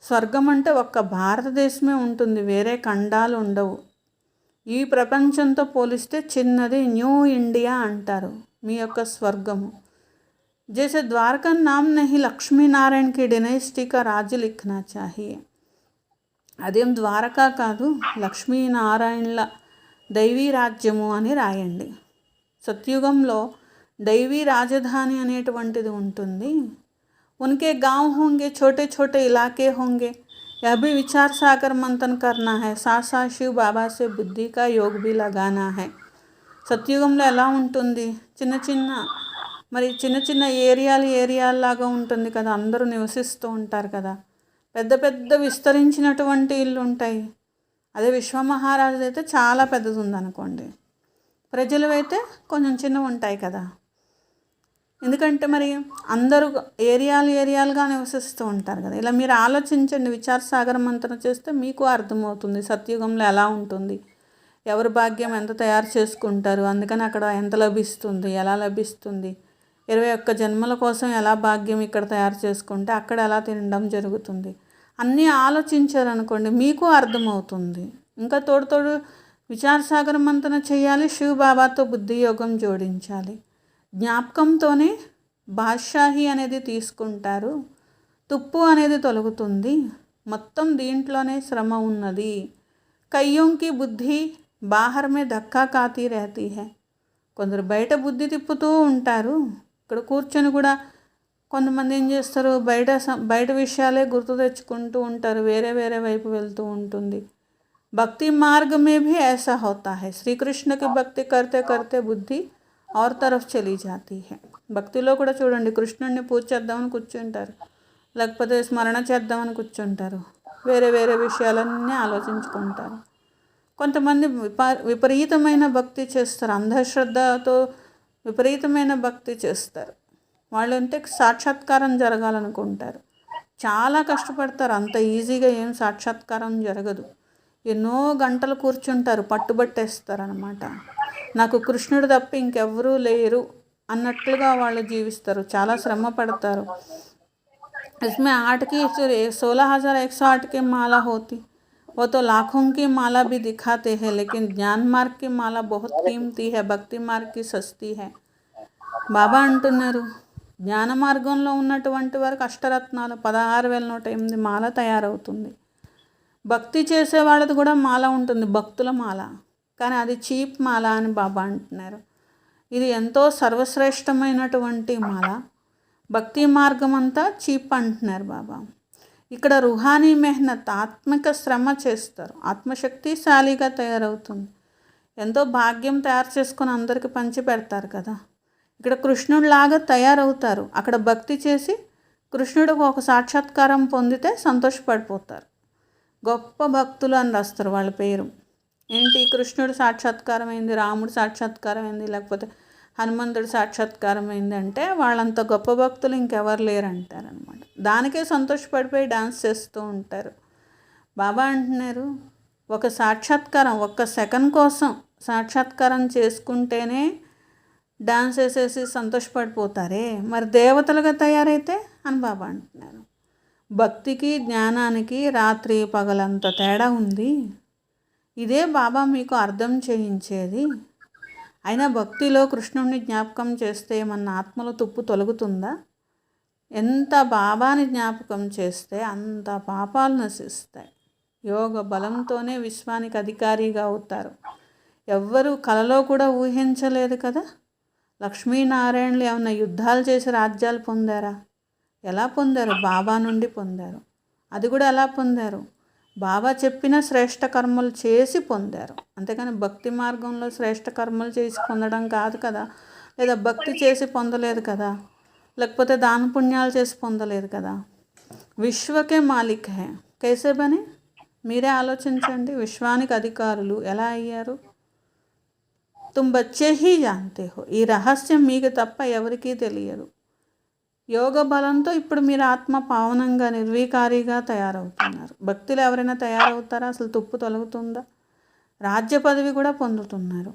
స్వర్గం అంటే ఒక్క భారతదేశమే ఉంటుంది, వేరే ఖండాలు ఉండవు. ఈ ప్రపంచంతో పోలిస్తే చిన్నది న్యూ ఇండియా అంటారు మీ యొక్క స్వర్గము. जैसे द्वारका नाम नहीं, लक्ष्मी नारायण की डिनेस्टी का राज्य लिखना चाहिए. అదేం ద్వారకా కాదు, లక్ష్మీనారాయణల దైవీ రాజ్యము అని రాయండి. సత్యుగంలో దైవీ రాజధాని అనేటువంటిది ఉంటుంది. उनके गांव होंगे, छोटे छोटे इलाके होंगे. यह भी विचार सागर मंथन करना है. साथ साथ शिव बाबा से बुद्धि का योग भी लगाना है. సత్యుగంలో ఎలా ఉంటుంది, చిన్న చిన్న ఏరియాలాగా ఉంటుంది కదా, అందరూ నివసిస్తూ ఉంటారు కదా. పెద్ద పెద్ద విస్తరించినటువంటి ఇల్లు ఉంటాయి. అదే విశ్వమహారాజు అయితే చాలా పెద్దది ఉందనుకోండి. ప్రజలు అయితే కొంచెం చిన్నవి ఉంటాయి కదా. ఎందుకంటే మరి అందరూ ఏరియాలుగా నివసిస్తూ ఉంటారు కదా. ఇలా మీరు ఆలోచించండి, విచార సాగర మంత్రం చేస్తే మీకు అర్థమవుతుంది సత్యుగంలో ఎలా ఉంటుంది, ఎవరి భాగ్యం ఎంత తయారు చేసుకుంటారు, అందుకని అక్కడ ఎంత లభిస్తుంది, ఎలా లభిస్తుంది, 21 జన్మల కోసం ఎలా భాగ్యం ఇక్కడ తయారు చేసుకుంటే అక్కడ ఎలా తినడం జరుగుతుంది, అన్నీ ఆలోచించారనుకోండి మీకు అర్థమవుతుంది. ఇంకా తోడు విచార సాగర మంత్రం చేయాలి, శివ బాబాతో బుద్ధి యోగం జోడించాలి. జ్ఞాపకంతోనే బాద్షాహి అనేది తీసుకుంటారు, తుప్పు అనేది తొలగుతుంది, మొత్తం దీంట్లోనే శ్రమ ఉన్నది. కయ్యోంకి బుద్ధి బాహర్ మే ధక్కా కాతీ రహతీ హై. కొందరు బయట బుద్ధి తిప్పుతూ ఉంటారు, ఇక్కడ కూర్చొని కూడా కొంతమంది ఏం చేస్తారు, బయట విషయాలే గుర్తు తెచ్చుకుంటూ ఉంటారు, వేరే వేరే వైపు వెళ్తూ ఉంటుంది. భక్తి మార్గ మే భీ ఐసా హోతా హై. శ్రీకృష్ణకి భక్తి కర్తే కర్తే బుద్ధి ఔర్ తరఫ్ చలీ జాతీ హై. భక్తిలో కూడా చూడండి, కృష్ణుడిని పూజ చేద్దామని కూర్చుంటారు, లేకపోతే స్మరణ చేద్దామని కూర్చుంటారు, వేరే వేరే విషయాలన్నీ ఆలోచించుకుంటారు. కొంతమంది విపరీతమైన భక్తి చేస్తారు, అంధశ్రద్ధతో విపరీతమైన భక్తి చేస్తారు. వాళ్ళు అంటే సాక్షాత్కారం జరగాలనుకుంటారు, చాలా కష్టపడతారు. అంత ఈజీగా ఏం సాక్షాత్కారం జరగదు. ఎన్నో గంటలు కూర్చుంటారు, పట్టుబట్టేస్తారు అనమాట. నాకు కృష్ణుడు తప్ప ఇంకెవ్వరూ లేరు అన్నట్లుగా వాళ్ళు జీవిస్తారు, చాలా శ్రమ పడతారు. इसमें 8 की 16,108 की माला होती, वो तो लाखों की माला भी दिखाते हैं, लेकिन ज्ञान मार्ग की माला बहुत कीमती है, భక్తి మార్గ్ की सस्ती है. బాబా అంటున్నారు, జ్ఞాన మార్గంలో ఉన్నటువంటి వారికి అష్టరత్నాలు 16,108 మాల తయారవుతుంది. భక్తి చేసే వాళ్ళది కూడా మాల ఉంటుంది, భక్తుల మాల, కానీ అది చీప్ మాల అని బాబా అంటున్నారు. ఇది ఎంతో సర్వశ్రేష్టమైనటువంటి మాల. భక్తి మార్గం అంతా చీప్ అంటున్నారు బాబా. ఇక్కడ రుహానీ మెహనత్, ఆత్మిక శ్రమ చేస్తారు, ఆత్మశక్తిశాలిగా తయారవుతుంది. ఎంతో భాగ్యం తయారు చేసుకొని అందరికీ పంచి పెడతారు కదా, ఇక్కడ కృష్ణుడిలాగా తయారవుతారు. అక్కడ భక్తి చేసి కృష్ణుడికి ఒక సాక్షాత్కారం పొందితే సంతోషపడిపోతారు. గొప్ప భక్తులు అని రాస్తారు వాళ్ళ పేరు. ఏంటి, కృష్ణుడు సాక్షాత్కారం అయింది, రాముడు సాక్షాత్కారం అయింది, లేకపోతే హనుమంతుడు సాక్షాత్కారం అయిందంటే వాళ్ళంత గొప్ప భక్తులు ఇంకెవరు లేరు అంటారనమాట. దానికే సంతోషపడిపోయి డాన్స్ చేస్తూ ఉంటారు. బాబా అంటున్నారు, ఒక సాక్షాత్కారం, ఒక్క సెకండ్ కోసం సాక్షాత్కారం చేసుకుంటేనే డాన్స్ వేసేసి సంతోషపడిపోతారే, మరి దేవతలుగా తయారైతే అని బాబా అంటున్నారు. భక్తికి జ్ఞానానికి రాత్రి పగలంత తేడా ఉంది. ఇదే బాబా మీకు అర్థం చేయించేది. అయినా భక్తిలో కృష్ణుడిని జ్ఞాపకం చేస్తే మన ఆత్మలో తుప్పు తొలగుతుందా? ఎంత బాబాని జ్ఞాపకం చేస్తే అంత పాపాలు నశిస్తాయి. యోగ బలంతోనే విశ్వానికి అధికారిగా అవుతారు. ఎవ్వరూ కలలో కూడా ఊహించలేదు కదా. లక్ష్మీనారాయణలు ఏమన్నా యుద్ధాలు చేసి రాజ్యాలు పొందారా? ఎలా పొందారు? బాబా నుండి పొందారు. అది కూడా ఎలా పొందారు? బాబా చెప్పిన శ్రేష్ఠ కర్మలు చేసి పొందారు. అంతేకాని భక్తి మార్గంలో శ్రేష్ఠ కర్మలు చేసి పొందడం కాదు కదా, లేదా భక్తి చేసి పొందలేదు కదా, లేకపోతే దాన పుణ్యాలు చేసి పొందలేదు కదా. విశ్వకే మాలిక్ హై, కైసే బనే? మీరే ఆలోచించండి. విశ్వానికి అధికారులు ఎలా అయ్యారు? తుమ్ బచ్చే హీ జాంతే హో. ఈ రహస్యం మీకు తప్ప ఎవరికీ తెలియదు. యోగ బలంతో ఇప్పుడు మీరు ఆత్మ పావనంగా నిర్వీకారిగా తయారవుతున్నారు. భక్తులు ఎవరైనా తయారవుతారా? అసలు తుప్పు తొలగుతుందా? రాజ్య పదవి కూడా పొందుతున్నారు.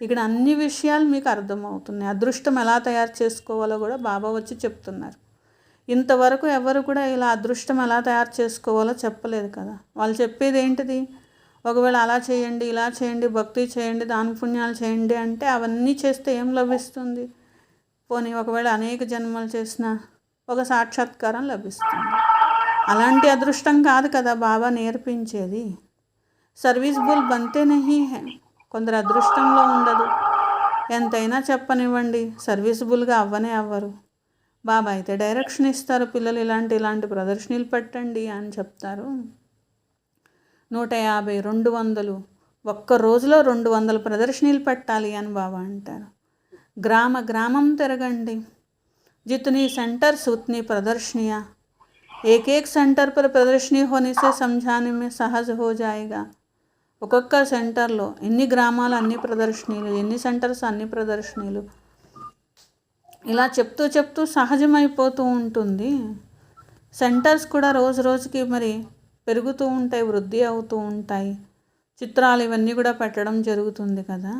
ఇక్కడ అన్ని విషయాలు మీకు అర్థమవుతున్నాయి. అదృష్టం ఎలా తయారు చేసుకోవాలో కూడా బాబా వచ్చి చెప్తున్నారు. ఇంతవరకు ఎవరు కూడా ఇలా అదృష్టం ఎలా తయారు చేసుకోవాలో చెప్పలేదు కదా. వాళ్ళు చెప్పేది ఏంటిది? ఒకవేళ అలా చేయండి, ఇలా చేయండి, భక్తి చేయండి, దాన పుణ్యాలు చేయండి అంటే అవన్నీ చేస్తే ఏం లభిస్తుంది? పోనీ ఒకవేళ అనేక జన్మలు చేసిన ఒక సాక్షాత్కారం లభిస్తుంది. అలాంటి అదృష్టం కాదు కదా బాబా నేర్పించేది. సర్వీస్ బుల్ బంతే నహీ హై. కొందరు అదృష్టంలో ఉండదు, ఎంతైనా చెప్పనివ్వండి, సర్వీసబుల్గా అవ్వనే అవ్వరు. బాబా అయితే డైరెక్షన్ ఇస్తారు, పిల్లలు ఇలాంటి ప్రదర్శనలు పెట్టండి అని చెప్తారు. 150, 200 ఒక్క రోజులో 200 ప్రదర్శనలు పెట్టాలి అని బాబా అంటారు. గ్రామం తిరగండి, जितनी सेंटर्स उतनी प्रदर्शनियाँ, एक सेंटर पर प्रदर्शनी होने से समझाने में सहज हो जाएगा. ఒక్కొక్క సెంటర్లో ఎన్ని గ్రామాలు అన్ని ప్రదర్శనలు, ఎన్ని సెంటర్స్ అన్ని ప్రదర్శనలు, ఇలా చెప్తూ సహజమైపోతూ ఉంటుంది. సెంటర్స్ కూడా రోజు రోజుకి మరి పెరుగుతూ ఉంటాయి, వృద్ధి అవుతూ ఉంటాయి. చిత్రాలు ఇవన్నీ కూడా పెట్టడం జరుగుతుంది కదా.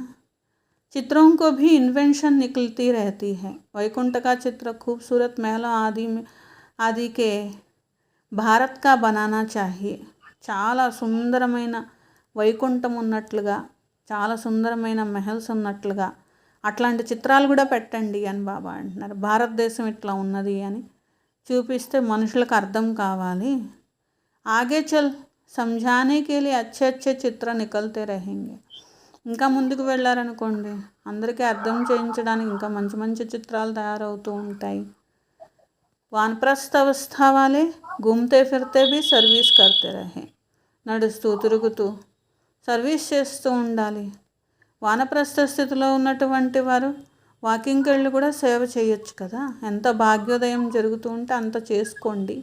चित्रों को भी इन्वेंशन निकलती रहती है. वैकुंठ का चित्र खूबसूरत महलों आदि के भारत का बनाना चाहिए. చాలా సుందరమైన వైకుంఠం ఉన్నట్లుగా, చాలా సుందరమైన మహల్స్ ఉన్నట్లుగా అట్లాంటి చిత్రాలు కూడా పెట్టండి అని బాబా అంటున్నారు. భారతదేశం ఇట్లా ఉన్నది అని చూపిస్తే మనుషులకు అర్థం కావాలి. ఆగే చల్ సమझाने के लिए अच्छे अच्छे చిత్ర నికల్తే रहेंगे. ఇంకా ముందుకు వెళ్ళారనుకోండి అందరికీ అర్థం చేయించడానికి ఇంకా మంచి మంచి చిత్రాలు తయారవుతూ ఉంటాయి. వానప్రస్థ అవస్థ వాలే घूमते फिरते भी సర్వీస్ करते रहे. నడుస్తూ తిరుగుతూ సర్వీస్ చేస్తూ ఉండాలి. వానప్రస్థ స్థితిలో ఉన్నటువంటి వారు వాకింగ్కి వెళ్ళి కూడా సేవ చేయొచ్చు కదా. ఎంత భాగ్యోదయం జరుగుతూ ఉంటే అంత చేసుకోండి.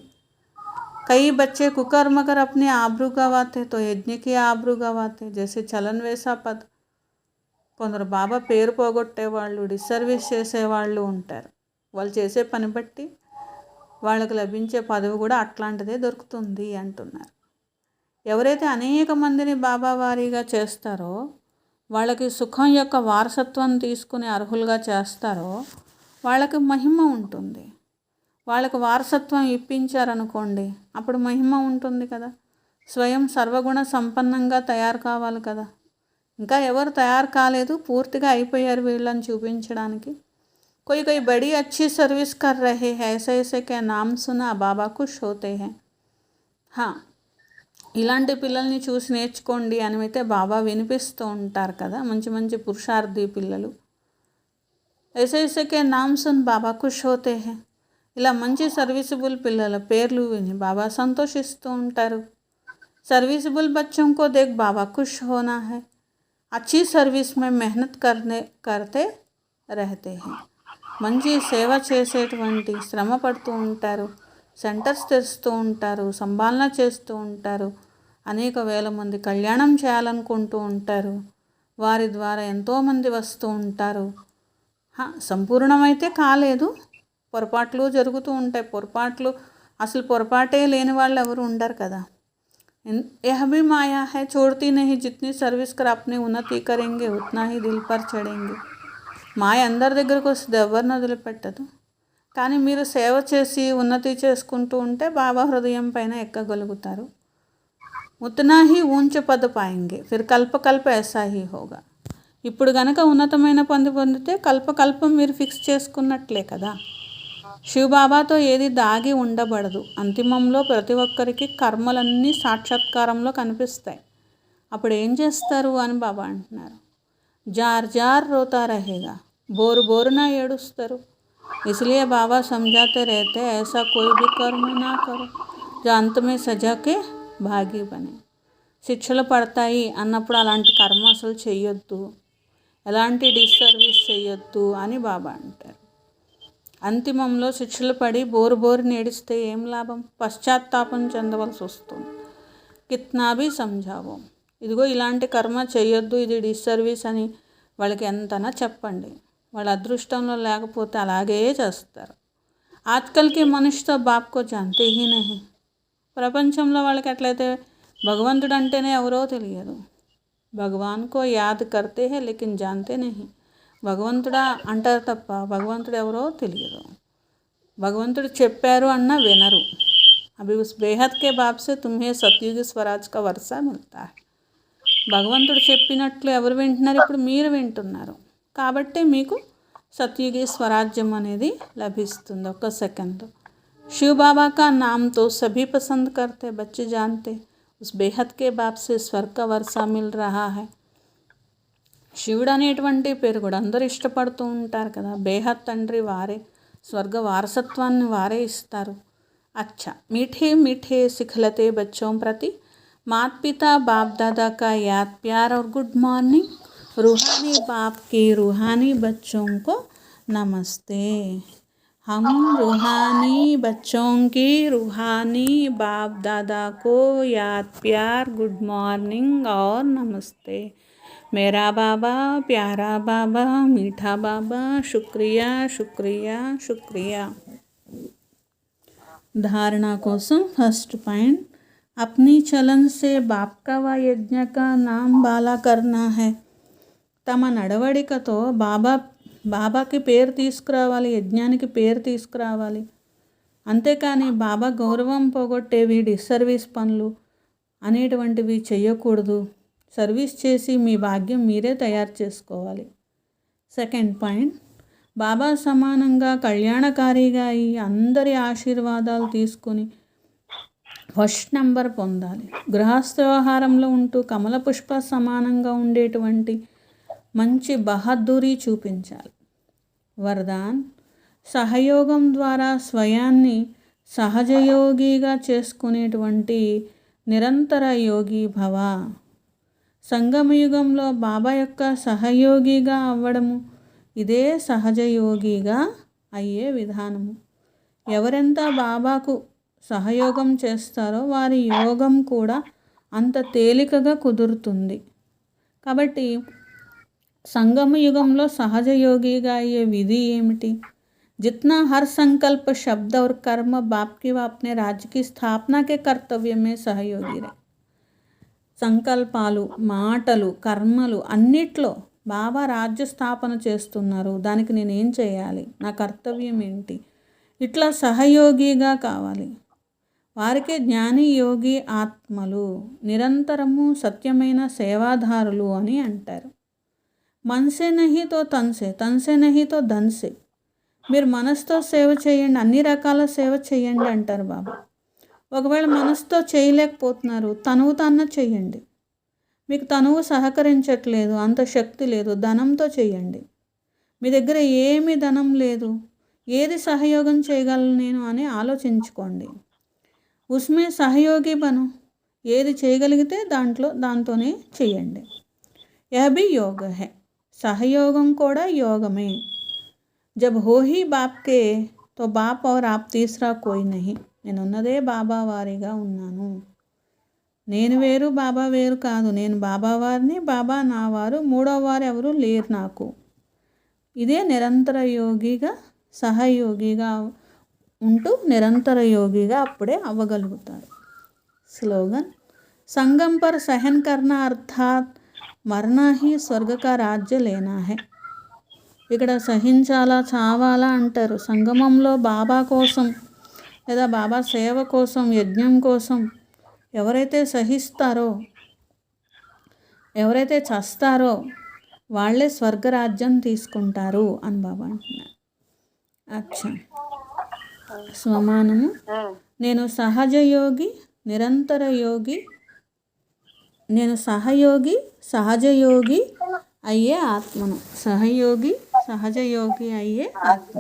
कई बच्चे कुकर्म कर अपने आबरू गवाते तो यज्ञ की आबरू गवाते. जैसे చలన్ వేసా పద్. కొందరు బాబా పేరు పోగొట్టేవాళ్ళు, డిస్సర్వీస్ చేసేవాళ్ళు ఉంటారు. వాళ్ళు చేసే పని బట్టి వాళ్ళకు లభించే పదవి కూడా అట్లాంటిదే దొరుకుతుంది అంటున్నారు. ఎవరైతే అనేక మందిని బాబా వారీగా చేస్తారో వాళ్ళకి సుఖం యొక్క వారసత్వం తీసుకుని అర్హులుగా చేస్తారో వాళ్ళకి మహిమ ఉంటుంది. వాళ్ళకు వారసత్వం ఇప్పించారనుకోండి అప్పుడు మహిమ ఉంటుంది కదా. స్వయం సర్వగుణ సంపన్నంగా తయారు కావాలి కదా. ఇంకా ఎవరు తయారు కాలేదు, పూర్తిగా అయిపోయారు వీళ్ళని చూపించడానికి. कोई कोई बड़ी अच्छी सर्विस कर रहे हैं, ऐसे ऐसे के नाम सुना बाबा खुश होते हैं. ఇలాంటి పిల్లల్ని చూసి నేర్చుకోండి అని అయితే బాబా వినిపిస్తూ ఉంటారు కదా. మంచి మంచి పురుషార్థి పిల్లలు. ऐसे ऐसे के नाम सुन बाबा खुश होते हैं. ఇలా మంచి సర్వీసబుల్ పిల్లల పేర్లు విని బాబా సంతోషిస్తూ ఉంటారు. సర్వీసబుల్ बच्चों को देख बाबा खुश होना है. अच्छी सर्विस में मेहनत करते रहते हैं. మంచి సేవ చేసేటువంటి శ్రమ పడుతూ ఉంటారు, సెంటర్స్ తెరుస్తూ ఉంటారు, సంభాలన చేస్తూ ఉంటారు, అనేక వేల మంది కళ్యాణం చేయాలనుకుంటూ ఉంటారు. వారి ద్వారా ఎంతోమంది వస్తూ ఉంటారు. సంపూర్ణమైతే కాలేదు, పొరపాట్లు జరుగుతూ ఉంటాయి. పొరపాట్లు అసలు పొరపాటే లేని వాళ్ళు ఎవరు ఉండరు కదా. यह भी माया है छोड़ती नहीं. जितनी सर्विस कर अपनी उन्नति करेंगे उतना ही दिल पर चढ़ेंगे. మాయ అందరి దగ్గరకు వస్తుంది, ఎవరిని వదిలిపెట్టదు. కానీ మీరు సేవ చేసి ఉన్నతి చేసుకుంటూ ఉంటే బాబా హృదయం పైన ఎక్కగలుగుతారు. ఉతనా హీ ఊంచ పద పాయింగే ఫిర్ కల్ప కల్ప ఐసా హీ హోగా. ఇప్పుడు గనక ఉన్నతమైన పొందితే కల్పకల్పం మీరు ఫిక్స్ చేసుకున్నట్లే కదా. శివబాబాతో ఏది దాగి ఉండబడదు. అంతిమంలో ప్రతి ఒక్కరికి కర్మలన్నీ సాక్షాత్కారంలో కనిపిస్తాయి. అప్పుడు ఏం చేస్తారు అని బాబా అంటున్నారు. జార్ జార్ రోతా రహేగా, బోరు బోరున ఏడుస్తారు. इसलिए बाबा समझाते रहते ऐसा कोई भी कर्म ना करो जो अंत में सजा के भागी बने. శిక్షలు పడతాయి అన్నప్పుడు అలాంటి కర్మ అసలు చెయ్యొద్దు, ఎలాంటి డిస్సర్వీస్ చెయ్యొద్దు అని బాబా అంటారు. అంతిమంలో శిక్షలు పడి బోరు బోరు నేడిస్తే ఏం లాభం? పశ్చాత్తాపం చెందవలసి వస్తుంది. కిత్నా భీ సమझावो. ఇదిగో ఇలాంటి కర్మ చెయ్యొద్దు, ఇది డిస్సర్వీస్ అని వాళ్ళకి ఎంతనా చెప్పండి, వాళ్ళ అదృష్టంలో లేకపోతే అలాగే చేస్తారు. ఆజ్కల్కి మనుష్యతో బాప్కో జాంతే హీ నహీ. ప్రపంచంలో వాళ్ళకి ఎట్లయితే భగవంతుడు అంటేనే ఎవరో తెలియదు. భగవాన్కో యాద్ కర్తే హే లేకిన్ జాంతే నహీ. భగవంతుడా అంటారు తప్ప భగవంతుడు ఎవరో తెలియదు. భగవంతుడు చెప్పారు అన్నా వినరు. అభి ఉస్ బేహద్ కే బాప్ సే తుమ్హే సత్యుగ స్వరాజ్ కా వర్షా మిల్తా హై. భగవంతుడు చెప్పినట్లు ఎవరు వింటున్నారు? ఇప్పుడు మీరు వింటున్నారు కాబట్టి మీకు సత్యుగీ స్వరాజ్యం అనేది లభిస్తుంది. ఒక్క సెకండ్. शिव बाबा का नाम तो सभी पसंद करते, बच्चे जानते उस बेहद के बाप से स्वर्ग का वर्षा मिल रहा है. శివుడు అనేటువంటి పేరు కూడా అందరూ ఇష్టపడుతూ ఉంటారు కదా. బేహద్ తండ్రి వారే, స్వర్గ వారసత్వాన్ని వారే ఇస్తారు. అచ్చా मीठे मीठे सिखलते बच्चों प्रति माता पिता बाप दादा का याद प्यार और गुड मॉर्निंग. रूहानी बाप के रूहानी बच्चों को नमस्ते. हम रूहानी बच्चों की रूहानी बाप दादा को याद प्यार गुड मॉर्निंग और नमस्ते. मेरा बाबा, प्यारा बाबा, मीठा बाबा, शुक्रिया शुक्रिया शुक्रिया. धारणा कोसम फर्स्ट पॉइंट, अपनी चलन से बाप का व यज्ञ का नाम बाला करना है. తమ నడవడికతో బాబాకి పేరు తీసుకురావాలి, యజ్ఞానికి పేరు తీసుకురావాలి. అంతేకాని బాబా గౌరవం పోగొట్టేవి డిస్సర్వీస్ పనులు అనేటువంటివి చేయకూడదు. సర్వీస్ చేసి మీ భాగ్యం మీరే తయారు చేసుకోవాలి. సెకండ్ పాయింట్, బాబా సమానంగా కళ్యాణకారిగా అయి అందరి ఆశీర్వాదాలు తీసుకొని ఫస్ట్ నెంబర్ పొందాలి. గృహస్థ వ్యవహారంలో ఉంటూ కమల పుష్ప సమానంగా ఉండేటువంటి మంచి బహద్దూరీ చూపించాలి. వరదాన్, సహయోగం ద్వారా స్వయాన్ని సహజయోగిగా చేసుకునేటువంటి నిరంతర యోగి భవ. సంగమయుగంలో బాబా యొక్క సహయోగిగా అవ్వడము, ఇదే సహజయోగిగా అయ్యే విధానము. ఎవరెంత బాబాకు సహయోగం చేస్తారో వారి యోగం కూడా అంత తేలికగా కుదురుతుంది. కాబట్టి సంగమ యుగంలో సహజయోగిగా అయ్యే విధి ఏమిటి? जितना हर संकल्प शब्द और कर्म बाप की व अपने राज्य की स्थापना के कर्तव्य में सहयोगी रहे. సంకల్పాలు, మాటలు, కర్మలు అన్నిట్లో బాబా రాజ్య స్థాపన చేస్తున్నారు, దానికి నేనేం చేయాలి, నా కర్తవ్యం ఏంటి, ఇట్లా సహయోగిగా కావాలి. వారికే జ్ఞాని యోగి ఆత్మలు, నిరంతరము సత్యమైన సేవాదారులు అని అంటారు. మనసే నహి తో తన్సే, తన్సే నహి తో ధన్సే. మీరు మనసుతో సేవ చేయండి, అన్ని రకాల సేవ చేయండి అంటారు బాబా. ఒకవేళ మనసుతో చేయలేకపోతున్నారు, తనువుతో అన్న చేయండి. మీకు తనువు సహకరించట్లేదు, అంత శక్తి లేదు, ధనంతో చేయండి. మీ దగ్గర ఏమి ధనం లేదు, ఏది సహయోగం చేయగలను నేను అని ఆలోచించుకోండి. ఉస్మే సహయోగి బను, ఏది చేయగలిగితే దాంతోనే చేయండి. యహ్ భీ యోగ హై, సహయోగం కూడా యోగమే. జబ్ హో హీ బాప్ కే తో బాప్ ఔర్ ఆప్ తీసరా కోయి నహీ. నేను ఉన్నదే బాబా వారిగా ఉన్నాను, నేను వేరు బాబా వేరు కాదు, నేను బాబా వారిని, బాబా నా వారు, మూడో వారు ఎవరు లేరు నాకు. ఇదే నిరంతర యోగిగా, సహయోగిగా ఉంటూ నిరంతర యోగిగా అప్పుడే అవ్వగలుగుతారు. స్లోగన్, సంగం పర్ సహన్ కర్నా అర్థాత్ మర్నా హీ స్వర్గ కా రాజ్య లేనా హై. ఇక్కడ సహించాలా, చావాలా అంటారు. సంగమంలో బాబా కోసం లేదా బాబా సేవ కోసం, యజ్ఞం కోసం ఎవరైతే సహిస్తారో, ఎవరైతే చస్తారో వాళ్ళే స్వర్గరాజ్యం తీసుకుంటారు అని బాబా అంటున్నారు. అచ్చా, స్వమానము, నేను సహజయోగి, నిరంతర యోగి, నేను సహయోగి, సహజయోగి అయ్యే ఆత్మను. సహయోగి, సహజయోగి అయ్యే ఆత్మ.